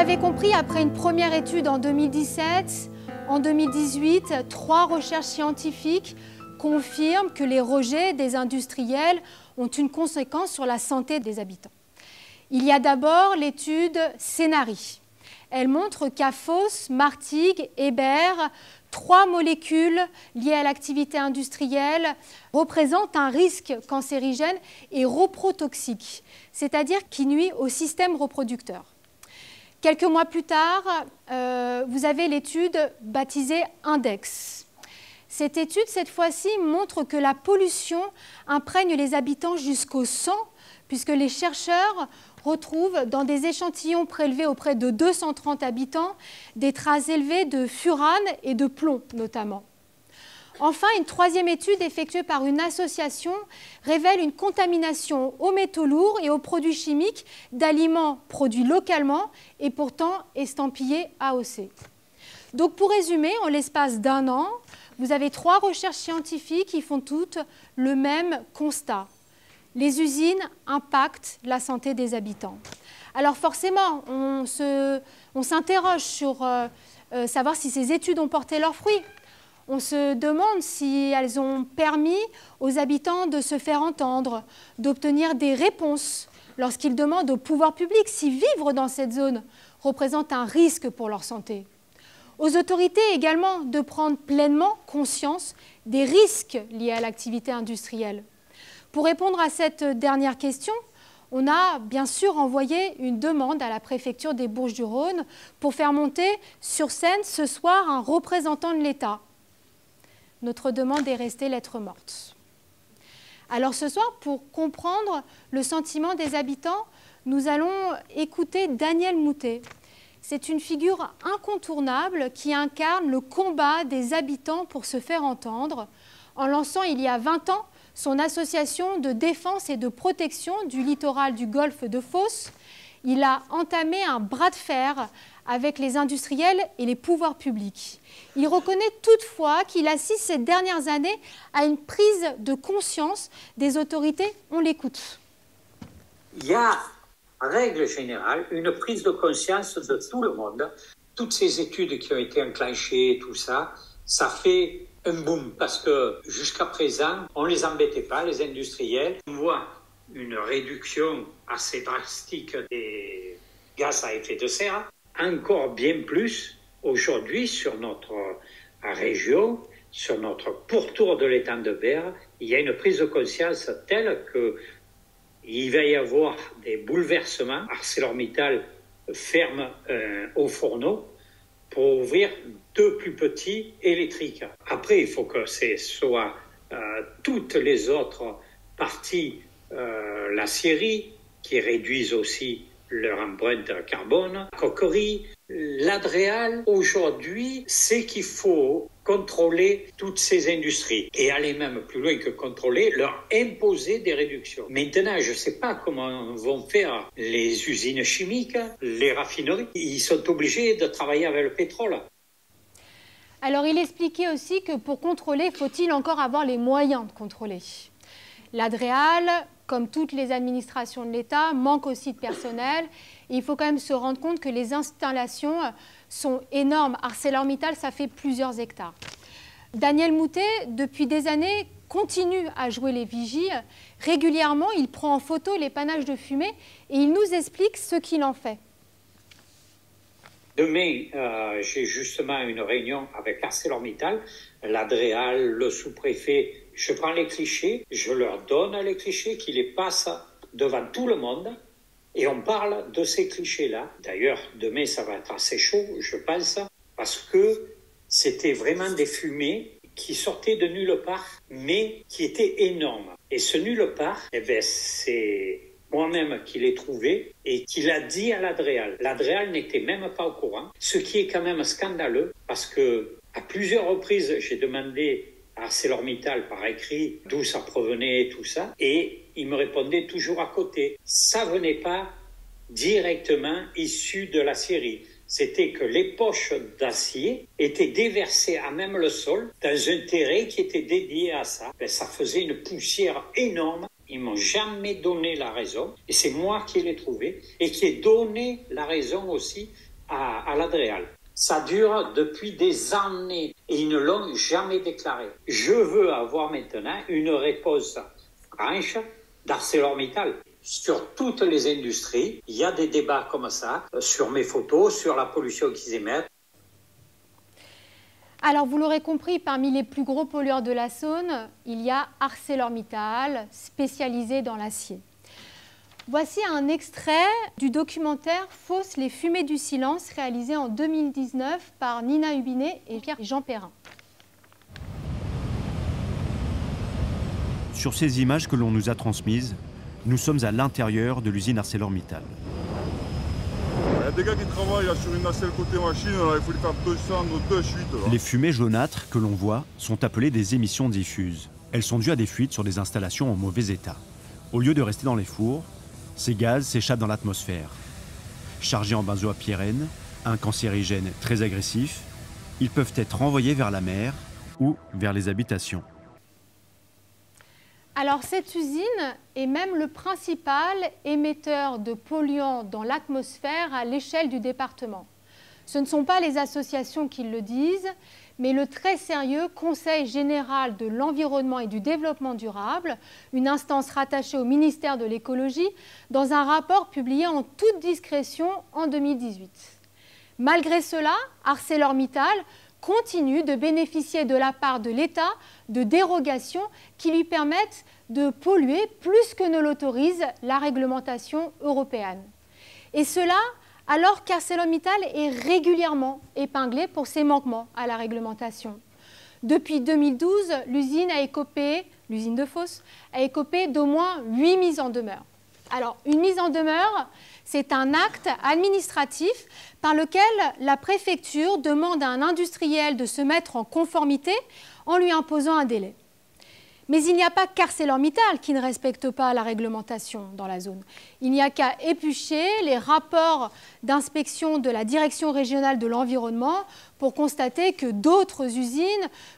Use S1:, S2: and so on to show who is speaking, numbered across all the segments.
S1: l'avez compris, après une première étude en 2017, en 2018, 3 recherches scientifiques confirment que les rejets des industriels ont une conséquence sur la santé des habitants. Il y a d'abord l'étude Cénari. Elle montre qu'à Fos, Martigues, Hébert, 3 molécules liées à l'activité industrielle représentent un risque cancérigène et reprotoxique, c'est-à-dire qui nuit au système reproducteur. Quelques mois plus tard, vous avez l'étude baptisée Index. Cette étude, cette fois-ci, montre que la pollution imprègne les habitants jusqu'au sang, puisque les chercheurs retrouvent dans des échantillons prélevés auprès de 230 habitants des traces élevées de furane et de plomb notamment. Enfin, une 3e étude effectuée par une association révèle une contamination aux métaux lourds et aux produits chimiques d'aliments produits localement et pourtant estampillés AOC. Donc pour résumer, en l'espace d'1 an, vous avez 3 recherches scientifiques qui font toutes le même constat. Les usines impactent la santé des habitants. Alors forcément, on s'interroge sur savoir si ces études ont porté leurs fruits. On se demande si elles ont permis aux habitants de se faire entendre, d'obtenir des réponses lorsqu'ils demandent au pouvoir public si vivre dans cette zone représente un risque pour leur santé. Aux autorités également de prendre pleinement conscience des risques liés à l'activité industrielle. Pour répondre à cette dernière question, on a bien sûr envoyé une demande à la préfecture des Bouches-du-Rhône pour faire monter sur scène ce soir un représentant de l'État. Notre demande est restée lettre morte. Alors ce soir, pour comprendre le sentiment des habitants, nous allons écouter Daniel Moutet. C'est une figure incontournable qui incarne le combat des habitants pour se faire entendre, en lançant il y a 20 ans son association de défense et de protection du littoral du golfe de Fos. Il a entamé un bras de fer avec les industriels et les pouvoirs publics. Il reconnaît toutefois qu'il assiste ces dernières années à une prise de conscience des autorités. On l'écoute.
S2: Il y a, en règle générale, une prise de conscience de tout le monde. Toutes ces études qui ont été enclenchées, tout ça, ça fait un boom, parce que jusqu'à présent, on ne les embêtait pas, les industriels. On voit une réduction assez drastique des gaz à effet de serre, encore bien plus aujourd'hui sur notre région, sur notre pourtour de l'étang de Berre, il y a une prise de conscience telle qu'il va y avoir des bouleversements. ArcelorMittal ferme au fourneau pour ouvrir 2 plus petits électriques. Après, il faut que ce soit toutes les autres parties, l'acierie, qui réduisent aussi leur empreinte carbone, Coquerie, l'Adréal. Aujourd'hui, c'est qu'il faut contrôler toutes ces industries et aller même plus loin que contrôler, leur imposer des réductions. Maintenant, je ne sais pas comment vont faire les usines chimiques, les raffineries. Ils sont obligés de travailler avec le pétrole.
S1: Alors, il expliquait aussi que pour contrôler, faut-il encore avoir les moyens de contrôler. L'Adréal, comme toutes les administrations de l'État, manque aussi de personnel. Et il faut quand même se rendre compte que les installations sont énormes. ArcelorMittal, ça fait plusieurs hectares. Daniel Moutet, depuis des années, continue à jouer les vigies. Régulièrement, il prend en photo les panaches de fumée et il nous explique ce qu'il en fait.
S2: Demain, j'ai justement une réunion avec ArcelorMittal, l'Adréal, le sous-préfet. Je prends les clichés, je leur donne les clichés, qui les passent devant tout le monde et on parle de ces clichés-là. D'ailleurs, demain, ça va être assez chaud, je pense, parce que c'était vraiment des fumées qui sortaient de nulle part, mais qui étaient énormes. Et ce nulle part, eh bien, c'est moi-même qui l'ai trouvé et qui l'a dit à l'Adréal. L'Adréal n'était même pas au courant, ce qui est quand même scandaleux parce que à plusieurs reprises, j'ai demandé à ArcelorMittal par écrit d'où ça provenait, tout ça, et il me répondait toujours à côté. Ça venait pas directement issu de l'acierie. C'était que les poches d'acier étaient déversées à même le sol dans un terrain qui était dédié à ça. Ben, ça faisait une poussière énorme. Ils m'ont jamais donné la raison et c'est moi qui l'ai trouvé et qui ai donné la raison aussi à l'Adréal. Ça dure depuis des années et ils ne l'ont jamais déclaré. Je veux avoir maintenant une réponse franche d'ArcelorMittal. Sur toutes les industries, il y a des débats comme ça, sur mes photos, sur la pollution qu'ils émettent.
S1: Alors, vous l'aurez compris, parmi les plus gros pollueurs de la Saône, il y a ArcelorMittal, spécialisé dans l'acier. Voici un extrait du documentaire Fausse, les fumées du silence, réalisé en 2019 par Nina Hubinet et Jean Perrin.
S3: Sur ces images que l'on nous a transmises, nous sommes à l'intérieur de l'usine ArcelorMittal.
S4: Il y a des gars qui travaillent là, sur une nacelle côté machine, là, il faut lui faire 2 fuites. Là.
S3: Les fumées jaunâtres que l'on voit sont appelées des émissions diffuses. Elles sont dues à des fuites sur des installations en mauvais état. Au lieu de rester dans les fours, ces gaz s'échappent dans l'atmosphère. Chargés en benzoapyrène, un cancérigène très agressif, ils peuvent être renvoyés vers la mer ou vers les habitations.
S1: Alors cette usine est même le principal émetteur de polluants dans l'atmosphère à l'échelle du département. Ce ne sont pas les associations qui le disent, mais le très sérieux Conseil général de l'environnement et du développement durable, une instance rattachée au ministère de l'écologie, dans un rapport publié en toute discrétion en 2018. Malgré cela, ArcelorMittal continue de bénéficier de la part de l'État de dérogations qui lui permettent de polluer plus que ne l'autorise la réglementation européenne. Et cela alors qu'ArcelorMittal est régulièrement épinglé pour ses manquements à la réglementation. Depuis 2012, l'usine de Fos, a écopé d'au moins 8 mises en demeure. Alors, une mise en demeure, c'est un acte administratif par lequel la préfecture demande à un industriel de se mettre en conformité en lui imposant un délai. Mais il n'y a pas qu'ArcelorMittal qui ne respecte pas la réglementation dans la zone. Il n'y a qu'à éplucher les rapports d'inspection de la Direction régionale de l'environnement pour constater que d'autres usines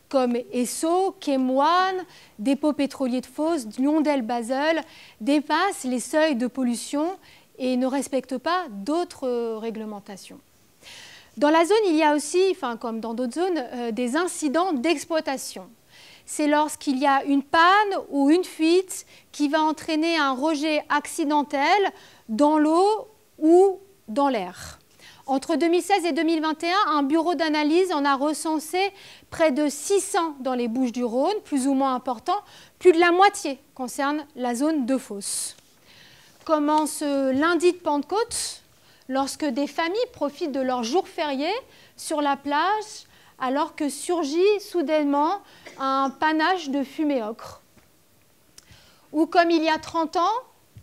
S1: comme Esso, Chem1, Dépôt pétrolier de Fos, Lyondell-Basel dépassent les seuils de pollution et ne respectent pas d'autres réglementations. Dans la zone, il y a aussi, comme dans d'autres zones, des incidents d'exploitation. C'est lorsqu'il y a une panne ou une fuite qui va entraîner un rejet accidentel dans l'eau ou dans l'air. Entre 2016 et 2021, un bureau d'analyse en a recensé près de 600 dans les Bouches-du-Rhône, plus ou moins important. Plus de la moitié concerne la zone de Fos. Comme ce lundi de Pentecôte, lorsque des familles profitent de leur jour férié sur la plage, alors que surgit soudainement un panache de fumée ocre. Ou comme il y a 30 ans,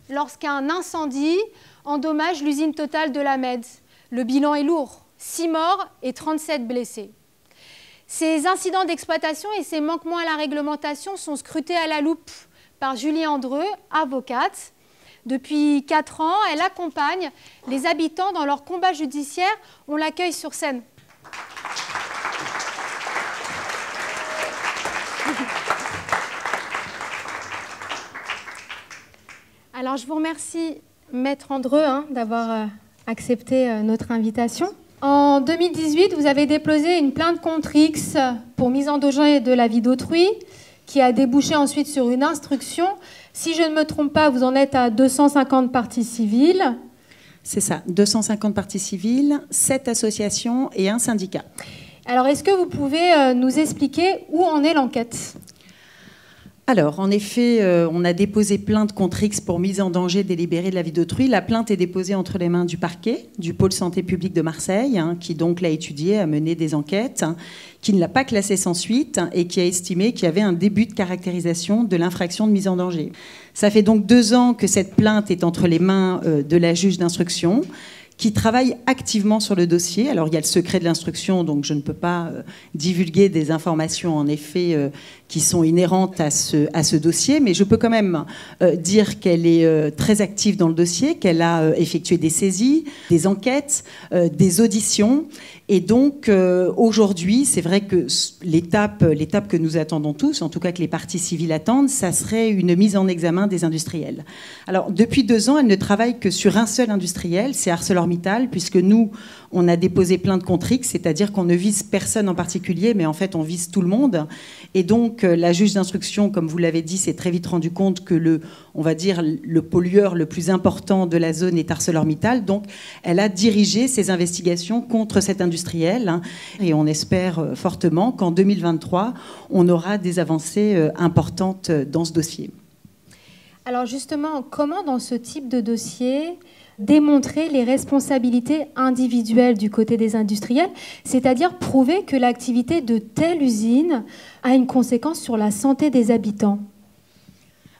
S1: lorsqu'un incendie endommage l'usine Total de la Med. Le bilan est lourd, 6 morts et 37 blessés. Ces incidents d'exploitation et ces manquements à la réglementation sont scrutés à la loupe par Julie Andreu, avocate. Depuis 4 ans, elle accompagne les habitants dans leur combat judiciaire. On l'accueille sur scène. Alors, je vous remercie, Maître Andreu, d'avoir accepté notre invitation. En 2018, vous avez déposé une plainte contre X pour mise en danger de la vie d'autrui, qui a débouché ensuite sur une instruction. Si je ne me trompe pas, vous en êtes à 250 parties civiles.
S5: C'est ça, 250 parties civiles, 7 associations et un syndicat.
S1: Alors, est-ce que vous pouvez nous expliquer où en est l'enquête ?
S5: Alors, en effet, on a déposé plainte contre X pour mise en danger délibérée de la vie d'autrui. La plainte est déposée entre les mains du parquet, du pôle santé publique de Marseille, qui donc l'a étudiée, a mené des enquêtes, qui ne l'a pas classée sans suite et qui a estimé qu'il y avait un début de caractérisation de l'infraction de mise en danger. Ça fait donc 2 ans que cette plainte est entre les mains de la juge d'instruction, qui travaille activement sur le dossier. Alors, il y a le secret de l'instruction, donc je ne peux pas divulguer des informations, en effet, qui sont inhérentes à ce dossier, mais je peux quand même dire qu'elle est très active dans le dossier, qu'elle a effectué des saisies, des enquêtes, des auditions, Et donc, aujourd'hui, c'est vrai que l'étape que nous attendons tous, en tout cas que les parties civiles attendent, ça serait une mise en examen des industriels. Alors, depuis 2 ans, elle ne travaille que sur un seul industriel, c'est ArcelorMittal, puisque nous, on a déposé plainte contre X, c'est-à-dire qu'on ne vise personne en particulier, mais en fait, on vise tout le monde. Et donc, la juge d'instruction, comme vous l'avez dit, s'est très vite rendu compte que on va dire, le pollueur le plus important de la zone est ArcelorMittal. Donc, elle a dirigé ses investigations contre cet industriel. Et on espère fortement qu'en 2023, on aura des avancées importantes dans ce dossier.
S1: Alors justement, comment dans ce type de dossier démontrer les responsabilités individuelles du côté des industriels, c'est-à-dire prouver que l'activité de telle usine a une conséquence sur la santé des habitants?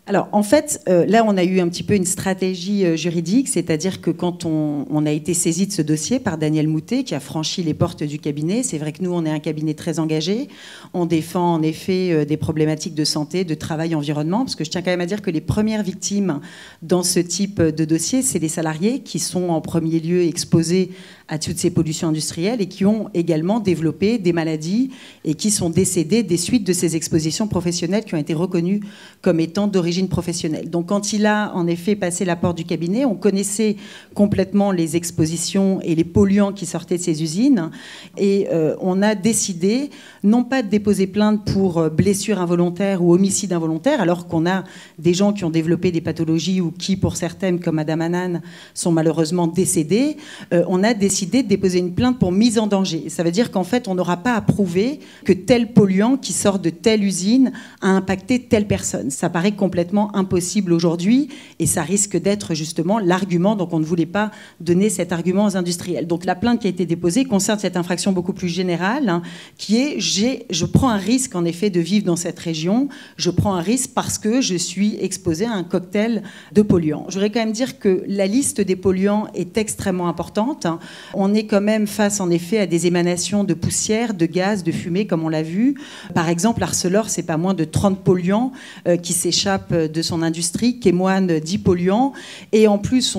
S5: Alors, en fait, là, on a eu un petit peu une stratégie juridique, c'est-à-dire que quand on a été saisi de ce dossier par Daniel Moutet, qui a franchi les portes du cabinet, c'est vrai que nous, on est un cabinet très engagé. On défend, en effet, des problématiques de santé, de travail, environnement, parce que je tiens quand même à dire que les premières victimes dans ce type de dossier, c'est les salariés qui sont en premier lieu exposés à toutes ces pollutions industrielles et qui ont également développé des maladies et qui sont décédés des suites de ces expositions professionnelles qui ont été reconnues comme étant d'origine professionnelle. Donc quand il a en effet passé la porte du cabinet, on connaissait complètement les expositions et les polluants qui sortaient de ces usines et on a décidé non pas de déposer plainte pour blessure involontaire ou homicide involontaire, alors qu'on a des gens qui ont développé des pathologies ou qui, pour certaines, comme Madame Hanan, sont malheureusement décédés. On a décidé de déposer une plainte pour mise en danger. Ça veut dire qu'en fait, on n'aura pas à prouver que tel polluant qui sort de telle usine a impacté telle personne. Ça paraît complètement impossible aujourd'hui et ça risque d'être justement l'argument. Donc on ne voulait pas donner cet argument aux industriels. Donc la plainte qui a été déposée concerne cette infraction beaucoup plus générale, qui est je prends un risque en effet de vivre dans cette région. Je prends un risque parce que je suis exposé à un cocktail de polluants. Je voudrais quand même dire que la liste des polluants est extrêmement importante. On est quand même face, en effet, à des émanations de poussière, de gaz, de fumée, comme on l'a vu. Par exemple, Arcelor, c'est pas moins de 30 polluants qui s'échappent de son industrie, Chemoine 10 polluants. Et en plus,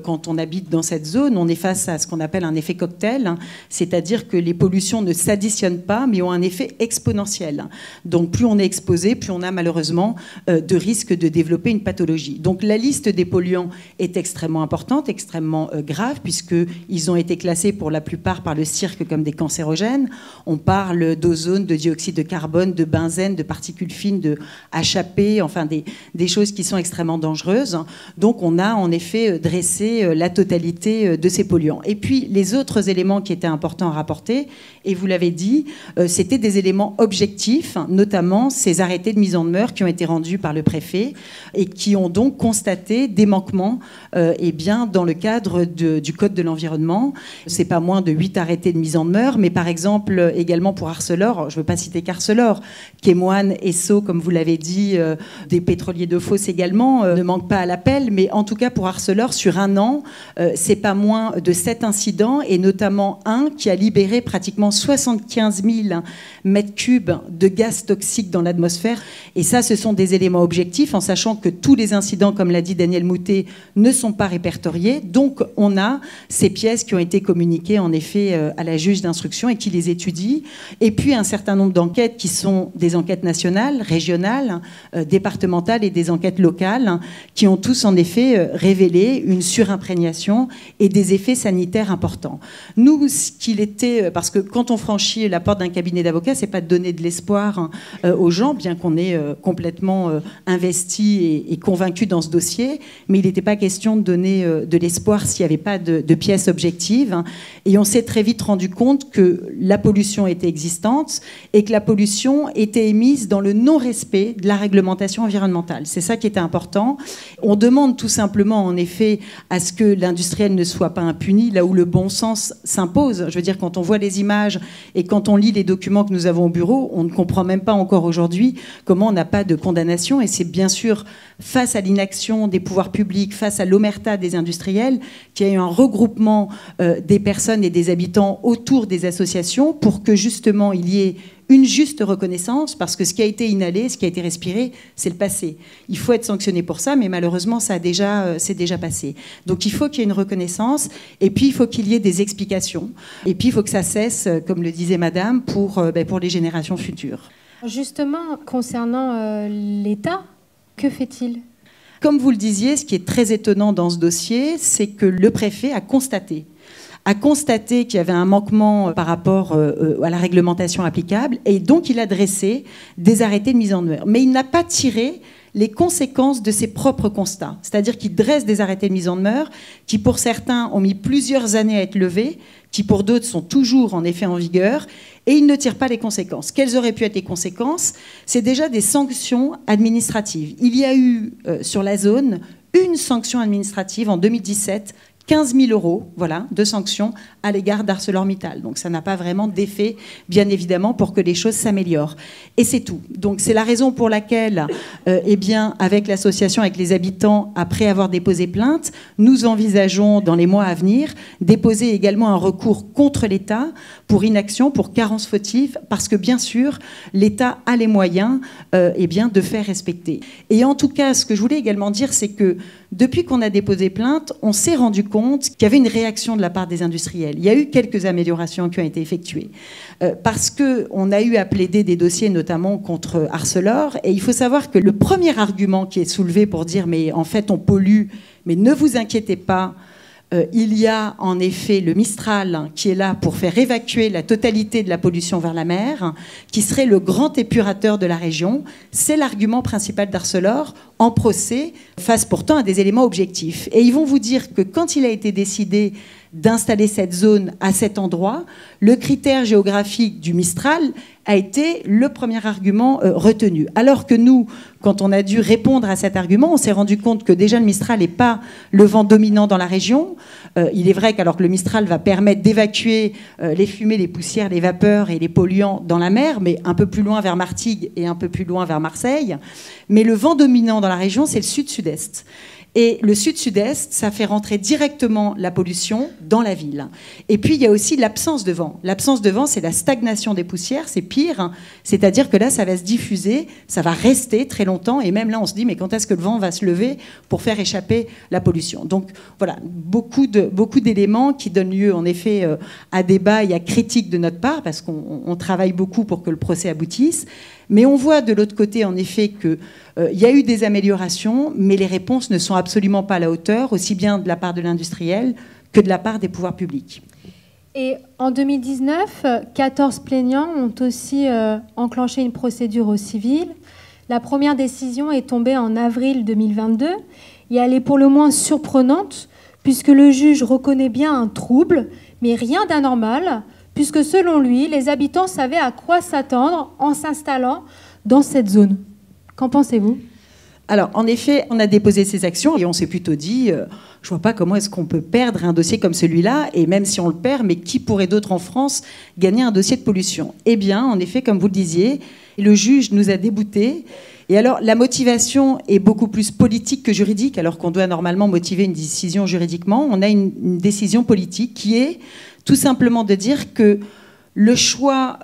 S5: quand on habite dans cette zone, on est face à ce qu'on appelle un effet cocktail, c'est-à-dire que les pollutions ne s'additionnent pas, mais ont un effet exponentiel. Donc, plus on est exposé, plus on a malheureusement de risques de développer une pathologie. Donc, la liste des polluants est extrêmement importante, extrêmement grave, puisqu'ils ont été classés pour la plupart par le CIRC comme des cancérogènes. On parle d'ozone, de dioxyde de carbone, de benzène, de particules fines, de HAP, enfin des choses qui sont extrêmement dangereuses. Donc on a en effet dressé la totalité de ces polluants. Et puis les autres éléments qui étaient importants à rapporter, et vous l'avez dit, c'était des éléments objectifs, notamment ces arrêtés de mise en demeure qui ont été rendus par le préfet et qui ont donc constaté des manquements dans le cadre du Code de l'environnement. C'est pas moins de 8 arrêtés de mise en demeure, mais par exemple également pour Arcelor, je ne veux pas citer qu'Arcelor, Chemoine, Esso, comme vous l'avez dit, des pétroliers de Fos également, ne manquent pas à l'appel, mais en tout cas pour Arcelor, sur un an, c'est pas moins de 7 incidents, et notamment un qui a libéré pratiquement 75 000 mètres cubes de gaz toxiques dans l'atmosphère. Et ça, ce sont des éléments objectifs, en sachant que tous les incidents, comme l'a dit Daniel Moutet, ne sont pas répertoriés. Donc on a ces pièces qui ont été communiquées en effet à la juge d'instruction et qui les étudie. Et puis un certain nombre d'enquêtes qui sont des enquêtes nationales, régionales, départementales et des enquêtes locales qui ont tous en effet révélé une surimprégnation et des effets sanitaires importants. Nous, ce qu'il était, parce que quand on franchit la porte d'un cabinet d'avocats, c'est pas de donner de l'espoir aux gens, bien qu'on ait complètement investi et convaincu dans ce dossier, mais il n'était pas question de donner de l'espoir s'il n'y avait pas de pièces objectives. Et on s'est très vite rendu compte que la pollution était existante et que la pollution était émise dans le non-respect de la réglementation environnementale. C'est ça qui était important. On demande tout simplement, en effet, à ce que l'industriel ne soit pas impuni, là où le bon sens s'impose. Je veux dire, quand on voit les images et quand on lit les documents que nous avons au bureau, on ne comprend même pas encore aujourd'hui comment on n'a pas de condamnation. Et c'est bien sûr face à l'inaction des pouvoirs publics, face à l'omerta des industriels, qu'il y a eu un regroupement des personnes et des habitants autour des associations pour que justement il y ait une juste reconnaissance, parce que ce qui a été inhalé, ce qui a été respiré, c'est le passé. Il faut être sanctionné pour ça, mais malheureusement, c'est déjà passé. Donc il faut qu'il y ait une reconnaissance, et puis il faut qu'il y ait des explications, et puis il faut que ça cesse, comme le disait Madame, pour les générations futures.
S1: Justement, concernant l'État, que fait-il ?
S5: Comme vous le disiez, ce qui est très étonnant dans ce dossier, c'est que le préfet a constaté qu'il y avait un manquement par rapport à la réglementation applicable, et donc il a dressé des arrêtés de mise en œuvre. Mais il n'a pas tiré les conséquences de ses propres constats. C'est-à-dire qu'il dresse des arrêtés de mise en œuvre qui, pour certains, ont mis plusieurs années à être levés, qui, pour d'autres, sont toujours en effet en vigueur, et il ne tire pas les conséquences. Quelles auraient pu être les conséquences ? C'est déjà des sanctions administratives. Il y a eu, sur la zone, une sanction administrative en 2017, 15 000 € voilà, de sanctions à l'égard d'ArcelorMittal. Donc ça n'a pas vraiment d'effet, bien évidemment, pour que les choses s'améliorent. Et c'est tout. Donc c'est la raison pour laquelle, avec l'association, avec les habitants, après avoir déposé plainte, nous envisageons, dans les mois à venir, déposer également un recours contre l'État pour inaction, pour carence fautive, parce que, bien sûr, l'État a les moyens de faire respecter. Et en tout cas, ce que je voulais également dire, c'est que depuis qu'on a déposé plainte, on s'est rendu compte qu'il y avait une réaction de la part des industriels. Il y a eu quelques améliorations qui ont été effectuées. Parce qu'on a eu à plaider des dossiers, notamment contre Arcelor. Et il faut savoir que le premier argument qui est soulevé pour dire « mais en fait on pollue, mais ne vous inquiétez pas », il y a en effet le Mistral qui est là pour faire évacuer la totalité de la pollution vers la mer, qui serait le grand épurateur de la région. C'est l'argument principal d'Arcelor en procès, face pourtant à des éléments objectifs. Et ils vont vous dire que quand il a été décidé d'installer cette zone à cet endroit, le critère géographique du Mistral a été le premier argument retenu. Alors que nous, quand on a dû répondre à cet argument, on s'est rendu compte que déjà le Mistral n'est pas le vent dominant dans la région. Il est vrai qu'alors que le Mistral va permettre d'évacuer les fumées, les poussières, les vapeurs et les polluants dans la mer, mais un peu plus loin vers Martigues et un peu plus loin vers Marseille. Mais le vent dominant dans la région, c'est le sud-sud-est. Et le sud-sud-est, ça fait rentrer directement la pollution dans la ville. Et puis, il y a aussi l'absence de vent. L'absence de vent, c'est la stagnation des poussières, c'est pire. C'est-à-dire que là, ça va se diffuser, ça va rester très longtemps. Et même là, on se dit, mais quand est-ce que le vent va se lever pour faire échapper la pollution ? Donc, voilà, beaucoup d'éléments qui donnent lieu, en effet, à débat et à critique de notre part, parce qu'on travaille beaucoup pour que le procès aboutisse. Mais on voit de l'autre côté, en effet, qu'il y a eu des améliorations, mais les réponses ne sont absolument pas à la hauteur, aussi bien de la part de l'industriel que de la part des pouvoirs publics.
S1: Et en 2019, 14 plaignants ont aussi enclenché une procédure au civil. La première décision est tombée en avril 2022 et elle est pour le moins surprenante puisque le juge reconnaît bien un trouble, mais rien d'anormal, puisque selon lui, les habitants savaient à quoi s'attendre en s'installant dans cette zone. Qu'en pensez-vous ?
S5: Alors, en effet, on a déposé ces actions et on s'est plutôt dit, je ne vois pas comment est-ce qu'on peut perdre un dossier comme celui-là, et même si on le perd, mais qui pourrait d'autre en France gagner un dossier de pollution ? Eh bien, en effet, comme vous le disiez, le juge nous a déboutés. Et alors, la motivation est beaucoup plus politique que juridique, alors qu'on doit normalement motiver une décision juridiquement. On a une décision politique qui est tout simplement de dire que le choix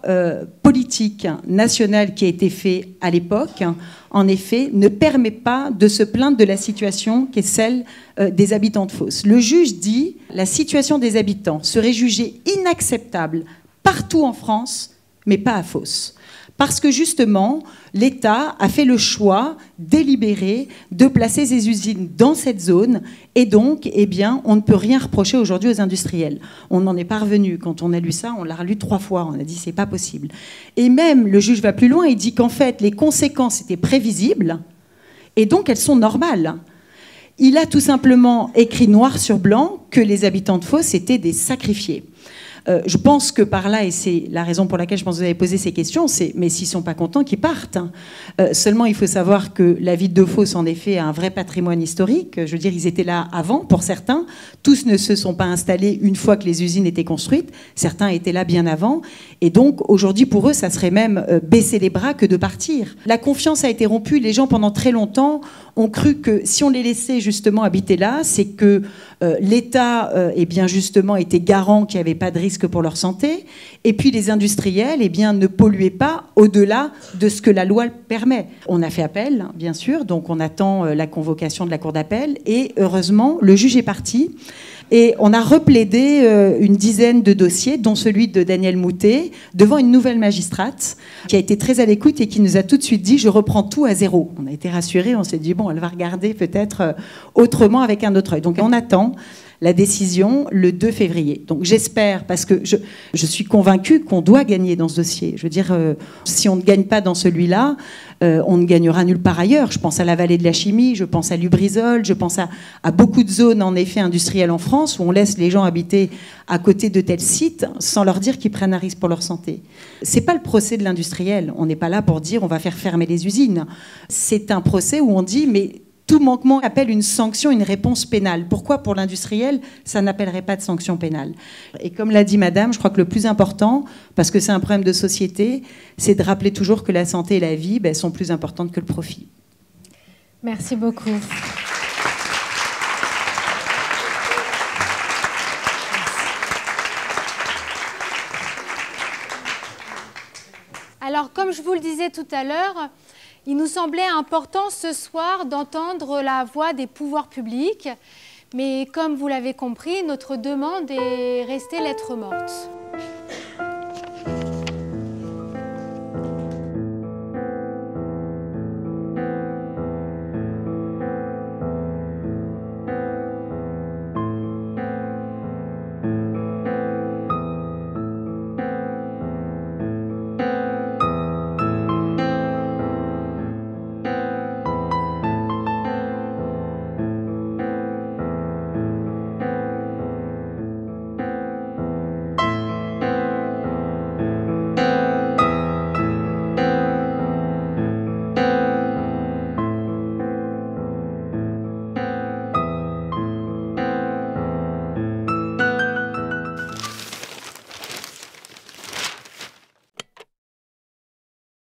S5: politique national qui a été fait à l'époque, en effet, ne permet pas de se plaindre de la situation qui est celle des habitants de Fos. Le juge dit que la situation des habitants serait jugée inacceptable partout en France, mais pas à Fos. Parce que justement, l'État a fait le choix délibéré de placer ses usines dans cette zone et donc, eh bien, on ne peut rien reprocher aujourd'hui aux industriels. On n'en est pas revenu. Quand on a lu ça, on l'a relu 3 fois. On a dit c'est pas possible. Et même, le juge va plus loin, il dit qu'en fait, les conséquences étaient prévisibles et donc elles sont normales. Il a tout simplement écrit noir sur blanc que les habitants de Fos étaient des sacrifiés. Je pense que par là, et c'est la raison pour laquelle je pense que vous avez posé ces questions, c'est mais s'ils ne sont pas contents, qu'ils partent. Seulement, il faut savoir que la ville de Fos, en effet, a un vrai patrimoine historique. Je veux dire, ils étaient là avant, pour certains. Tous ne se sont pas installés une fois que les usines étaient construites. Certains étaient là bien avant. Et donc, aujourd'hui, pour eux, ça serait même baisser les bras que de partir. La confiance a été rompue. Les gens, pendant très longtemps, ont cru que si on les laissait justement habiter là, c'est que l'État, eh bien, justement, était garant qu'il n'y avait pas de risque risque pour leur santé. Et puis les industriels, eh bien, ne polluaient pas au-delà de ce que la loi permet. On a fait appel, bien sûr, donc on attend la convocation de la Cour d'appel. Et heureusement, le juge est parti. Et on a replaidé une dizaine de dossiers, dont celui de Daniel Moutet, devant une nouvelle magistrate qui a été très à l'écoute et qui nous a tout de suite dit « je reprends tout à zéro ». On a été rassurés, on s'est dit « bon, elle va regarder peut-être autrement avec un autre œil ». Donc on attend la décision le 2 février. Donc j'espère, parce que je suis convaincue qu'on doit gagner dans ce dossier. Je veux dire, si on ne gagne pas dans celui-là, on ne gagnera nulle part ailleurs. Je pense à la vallée de la chimie, je pense à Lubrizol, je pense à beaucoup de zones en effet industrielles en France où on laisse les gens habiter à côté de tels sites sans leur dire qu'ils prennent un risque pour leur santé. C'est pas le procès de l'industriel. On n'est pas là pour dire on va faire fermer les usines. C'est un procès où on dit mais tout manquement appelle une sanction, une réponse pénale. Pourquoi pour l'industriel, ça n'appellerait pas de sanction pénale? Et comme l'a dit madame, je crois que le plus important, parce que c'est un problème de société, c'est de rappeler toujours que la santé et la vie sont plus importantes que le profit.
S1: Merci beaucoup. Alors, comme je vous le disais tout à l'heure, il nous semblait important ce soir d'entendre la voix des pouvoirs publics, mais comme vous l'avez compris, notre demande est restée lettre morte.